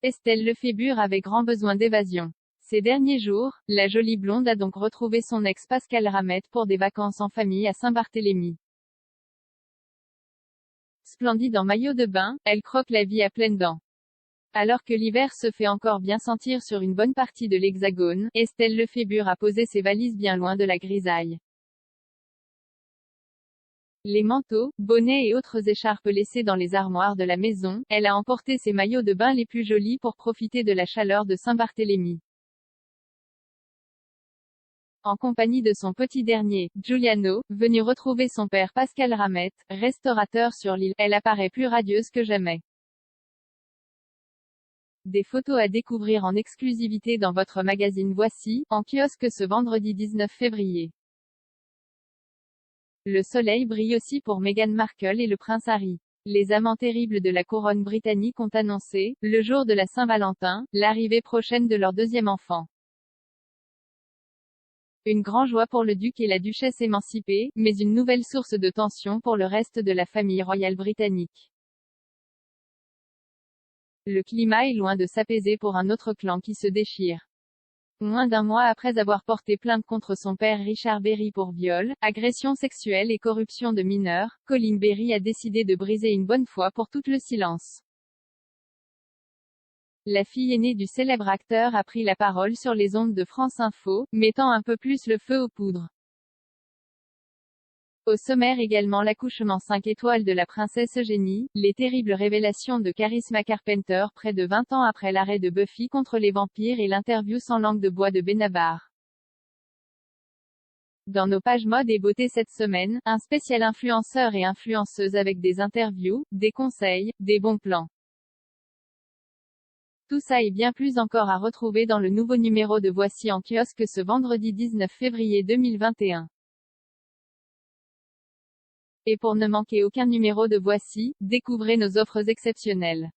Estelle Lefébure avait grand besoin d'évasion. Ces derniers jours, la jolie blonde a donc retrouvé son ex Pascal Ramette pour des vacances en famille à Saint-Barthélemy. Splendide en maillot de bain, elle croque la vie à pleines dents. Alors que l'hiver se fait encore bien sentir sur une bonne partie de l'Hexagone, Estelle Lefébure a posé ses valises bien loin de la grisaille. Les manteaux, bonnets et autres écharpes laissées dans les armoires de la maison, elle a emporté ses maillots de bain les plus jolis pour profiter de la chaleur de Saint-Barthélemy. En compagnie de son petit dernier, Giuliano, venu retrouver son père Pascal Ramette, restaurateur sur l'île, elle apparaît plus radieuse que jamais. Des photos à découvrir en exclusivité dans votre magazine Voici, en kiosque ce vendredi 19 février. Le soleil brille aussi pour Meghan Markle et le prince Harry. Les amants terribles de la couronne britannique ont annoncé, le jour de la Saint-Valentin, l'arrivée prochaine de leur deuxième enfant. Une grande joie pour le duc et la duchesse émancipés, mais une nouvelle source de tension pour le reste de la famille royale britannique. Le climat est loin de s'apaiser pour un autre clan qui se déchire. Moins d'un mois après avoir porté plainte contre son père Richard Berry pour viol, agression sexuelle et corruption de mineurs, Colin Berry a décidé de briser une bonne fois pour tout le silence. La fille aînée du célèbre acteur a pris la parole sur les ondes de France Info, mettant un peu plus le feu aux poudres. Au sommaire également l'accouchement 5 étoiles de la princesse Eugénie, les terribles révélations de Charisma Carpenter près de 20 ans après l'arrêt de Buffy contre les vampires et l'interview sans langue de bois de Benabar. Dans nos pages mode et beauté cette semaine, un spécial influenceurs et influenceuses avec des interviews, des conseils, des bons plans. Tout ça et bien plus encore à retrouver dans le nouveau numéro de Voici en kiosque ce vendredi 19 février 2021. Et pour ne manquer aucun numéro de Voici, découvrez nos offres exceptionnelles.